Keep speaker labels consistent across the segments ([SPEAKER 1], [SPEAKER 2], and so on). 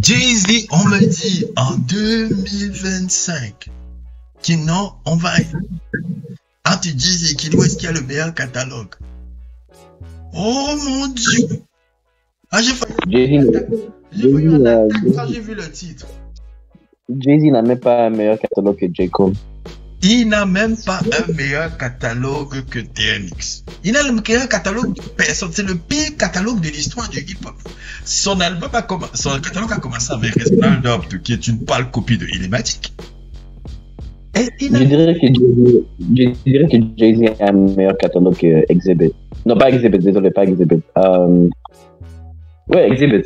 [SPEAKER 1] Jay-Z, on me dit en 2025 que non, on va. Entre Jay-Z et Kid West, qui a le meilleur catalogue. Oh mon Dieu! Ah, j'ai failli. J'ai quand j'ai vu le titre.
[SPEAKER 2] Jay-Z n'a même pas un meilleur catalogue que J. Cole.
[SPEAKER 1] Il n'a même pas un meilleur catalogue que DMX. Il a le meilleur catalogue de personne. C'est le pire catalogue de l'histoire du hip-hop. Son catalogue a commencé avec Reginald Dobbs, qui est une pâle copie de Illmatic.
[SPEAKER 2] Je dirais que Jay-Z a un meilleur catalogue que Exhibit. Non, pas Exhibit, désolé, pas Exhibit. Ouais, Exhibit.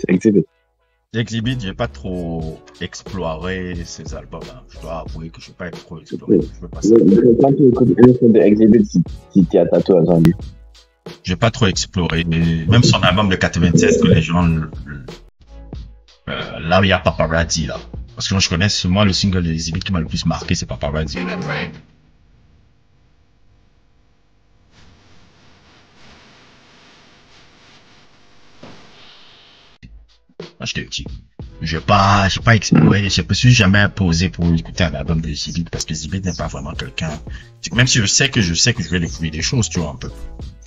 [SPEAKER 1] Exhibit, j'ai pas trop exploré ces albums. Hein. Je dois avouer que je n'ai pas trop exploré. Je veux pas ça.
[SPEAKER 2] Quand tu écoutes un de Exhibit, si tu as tatoué à lui.
[SPEAKER 1] J'ai pas trop exploré. Mais même son album de 96, que les gens. Là où il y a Paparazzi, là. Parce que moi, je connais, moi, le single de Exhibit qui m'a le plus marqué, c'est Paparazzi. Moi, je te dis, j'ai pas exploré, je me suis jamais posé pour écouter un album de Zibit parce que Zibit n'est pas vraiment quelqu'un. Même si je sais que je vais découvrir des choses, tu vois, un peu.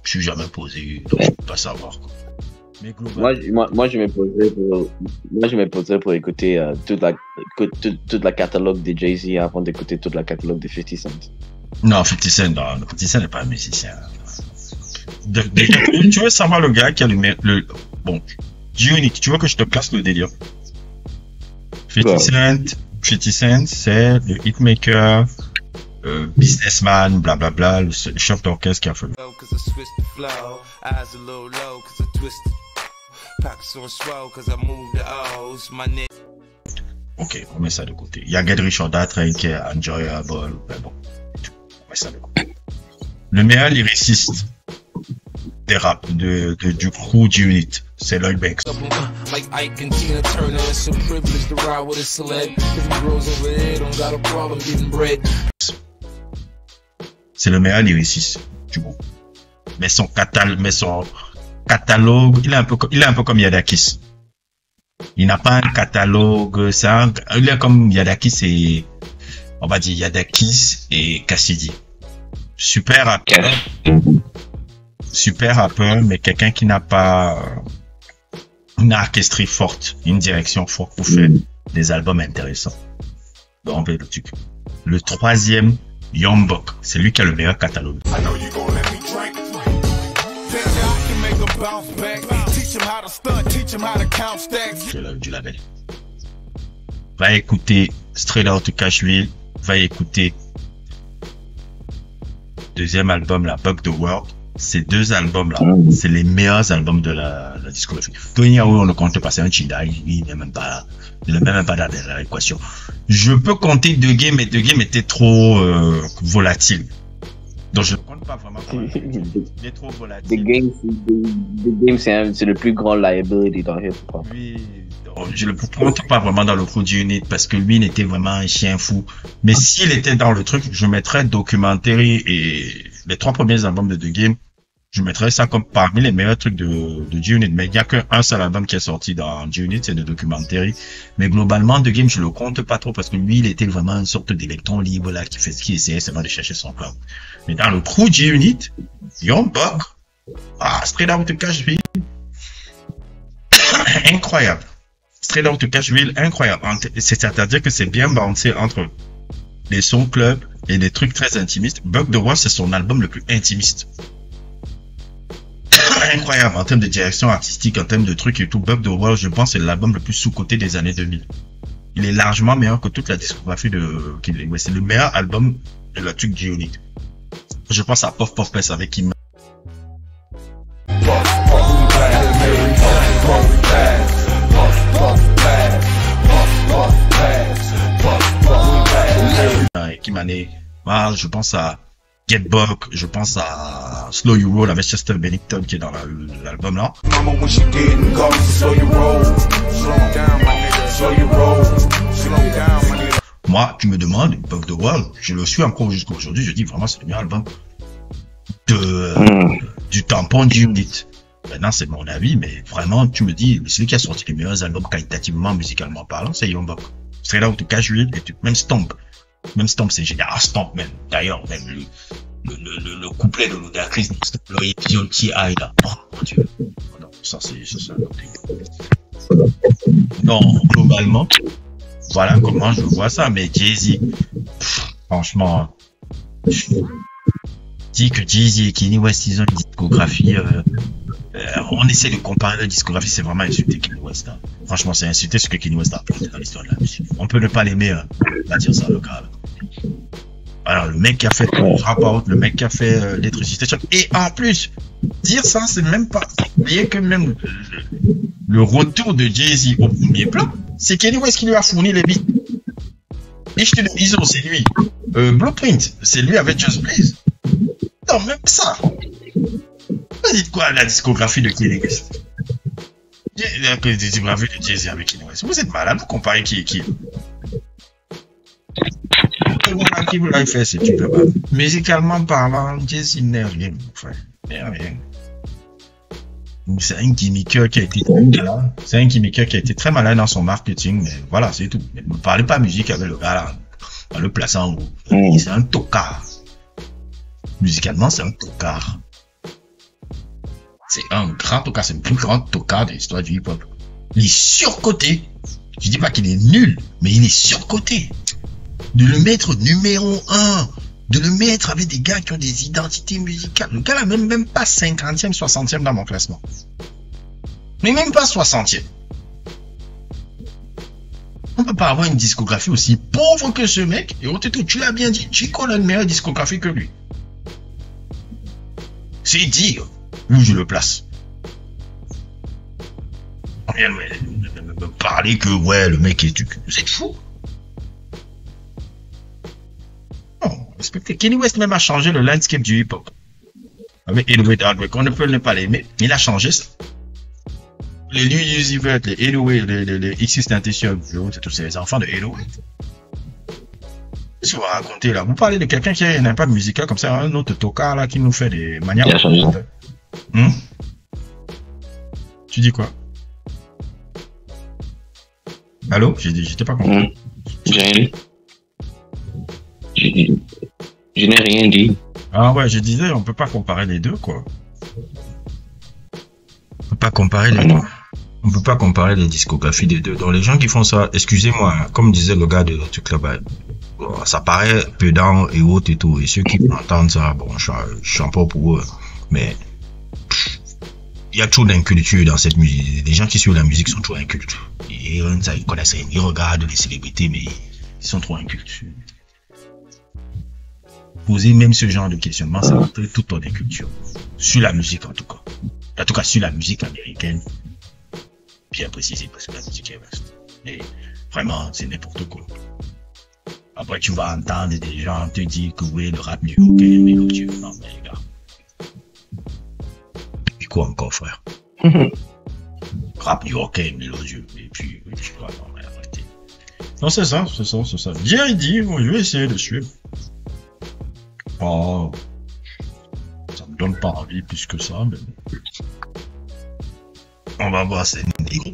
[SPEAKER 1] Je suis jamais posé, donc je peux pas savoir, quoi. Mais globalement,
[SPEAKER 2] moi, je me poserais pour écouter toute la catalogue de Jay-Z avant d'écouter toute la catalogue de 50 Cent.
[SPEAKER 1] Non, 50 Cent, non, 50 Cent n'est pas un musicien. Tu veux savoir le gars qui a bon, G-Unit, tu veux que je te classe le délire? 50 Cent, c'est le hitmaker, businessman, blablabla, le chef d'orchestre qui a fait. Ok, on met ça de côté. Il y a Get Rich or Die Trying qui est enjoyable, mais bon, on met ça de côté. Le meilleur lyriciste des rap du crew G-Unit, c'est Lloyd Banks. C'est le meilleur lyriciste du groupe. Mais son catalogue, il est un peu comme Yadakis. Il n'a pas un catalogue, il est comme Yadakis et, on va dire Yadakis et Cassidy. Super rappeur, mais quelqu'un qui n'a pas une orchestrie forte, une direction forte pour faire des albums intéressants. Donc, le troisième, Young Buck, c'est lui qui a le meilleur catalogue. Du label. Va écouter Straight Outta Cashville, va écouter deuxième album, la Buck the World. Ces deux albums-là, c'est les meilleurs albums de la discographie. Tony Yao, on ne compte pas, c'est un Chida, il n'est même pas dans l'équation. Je peux compter The Game, mais The Game était trop volatile. Donc je ne compte pas vraiment. Il est trop volatile.
[SPEAKER 2] The Game, c'est le plus grand liability dans le hip-hop.
[SPEAKER 1] Oui, je ne le compte pas vraiment dans le produit unit parce que lui, il était vraiment un chien fou. Mais s'il était dans le truc, je mettrais Documentary et les 3 premiers albums de The Game. Je mettrais ça comme parmi les meilleurs trucs de G-Unit. Mais il n'y a qu'un seul album qui est sorti dans G-Unit, c'est le Documentary. Mais globalement, The Game, je le compte pas trop parce que lui, il était vraiment une sorte d'électron libre là, qui essayait seulement de chercher son cloud. Mais dans le crew G-Unit, Young Buck, Straight Outta Cashville, incroyable. Straight Outta Cashville, incroyable. C'est-à-dire que c'est bien balancé entre les sons club et des trucs très intimistes. Buck the World, c'est son album le plus intimiste. Incroyable en termes de direction artistique, en termes de trucs et tout. Buck the World, je pense, c'est l'album le plus sous-coté des années 2000. Il est largement meilleur que toute la discographie de Kid West. C'est le meilleur album de la truc G-Unit. Je pense à Puff Puff Pass avec Kim. Kimane. Je pense à Get Buck, je pense à Slow You Roll avec Chester Bennington qui est dans l'album là. Moi, tu me demandes, Buck the World, je le suis encore jusqu'à aujourd'hui, je dis vraiment c'est le meilleur album du tampon G-Unit. Maintenant, c'est mon avis, mais vraiment, tu me dis, celui qui a sorti les meilleurs albums qualitativement, musicalement parlant, c'est Young Buck. Straight Out to Cash Real, et même Stomp. Même Stomp, c'est génial. Ah, Stomp, même. D'ailleurs, même le couplet de Ludacris, l'orientation qui aille là. Oh, mon Dieu. Non, ça, c'est un autre truc. Non, globalement, voilà comment je vois ça, mais Jay-Z, franchement, dit que Jay-Z et Kanye West, ils ont une discographie, on essaie de comparer la discographie, c'est vraiment insulter Kanye West. Hein. Franchement, c'est insulter ce que Kanye West a apporté dans l'histoire de la musique. On peut ne pas l'aimer, on va dire ça, le gars. Alors, le mec qui a fait Rapport, le mec qui a fait L'électricité, et en plus, dire ça, c'est même pas, vous voyez que même le retour de Jay-Z au premier plan, c'est Kanye West qui lui a fourni les beats. Et je te dis, ISO, c'est lui. Blueprint, c'est lui avec Just Blaze. Non, même ça. Vous dites quoi la discographie de Kanye West? La discographie de Jay-Z avec Kanye West. Vous êtes malade, vous comparez qui est qui? Qui vous l'avez fait, c'est une base. Musicalement parlant, Jay-Z n'est rien, mon frère. N'est rien. C'est un gimmicker qui a été très malin dans son marketing, mais voilà, c'est tout. Ne parlez pas musique avec le gars là, en le plaçant en haut. C'est un tocard. Musicalement, c'est un tocard. C'est un grand tocard, c'est le plus grand tocard de l'histoire du hip-hop. Il est surcoté. Je dis pas qu'il est nul, mais il est surcoté. De le mettre numéro 1, de le mettre avec des gars qui ont des identités musicales. Le gars là même pas 50e, 60e dans mon classement. Mais même pas 60e. On peut pas avoir une discographie aussi pauvre que ce mec. Et tu l'as bien dit, Chico a une meilleure discographie que lui. C'est dire où je le place. On vient de me parler que ouais, le mec est... Vous êtes fou. Non, respectez. Kanye West même a changé le landscape du hip-hop. Avec Innovate Hardwork, on ne peut ne pas l'aimer. Il a changé ça. Les Lil Uzi Vert, les 808, les X-Tentation, c'est tous ces enfants de 808. Qu'est-ce que vous racontez là? Vous parlez de quelqu'un qui a un impact musical comme ça, un autre tocard là qui nous fait des manières.
[SPEAKER 2] Il a changé.
[SPEAKER 1] Tu dis quoi? Allô? J'étais pas compris.
[SPEAKER 2] J'ai rien dit. Je n'ai rien dit.
[SPEAKER 1] Ah ouais, je disais, on peut pas comparer les deux, quoi. On peut pas comparer les deux. On peut pas comparer les discographies des deux. Donc les gens qui font ça, excusez-moi, comme disait le gars de notre club, ça paraît pédant et autres et tout. Et ceux qui entendent ça, bon, je suis un peu pour eux. Mais il y a trop d'inculture dans cette musique. Les gens qui suivent la musique sont trop incultes. Ils connaissent rien. Ils regardent les célébrités, mais ils sont trop incultes. Poser même ce genre de questionnement, ça montrer toute ton inculture. Sur la musique, en tout cas. En tout cas, sur la musique américaine. Bien précisé, parce que la musique est vaste. Et vraiment, c'est n'importe quoi. Après, tu vas entendre des gens te dire que oui, le rap new-yorkais est mélodieux. Non, mais les gars. Et quoi encore, frère? Rap new-yorkais est mélodieux. Et puis, tu vois, non, mais arrêtez. Non, c'est ça. Bien dit, je vais essayer de suivre. Oh, ça me donne pas envie plus que ça, mais on va voir, c'est négro.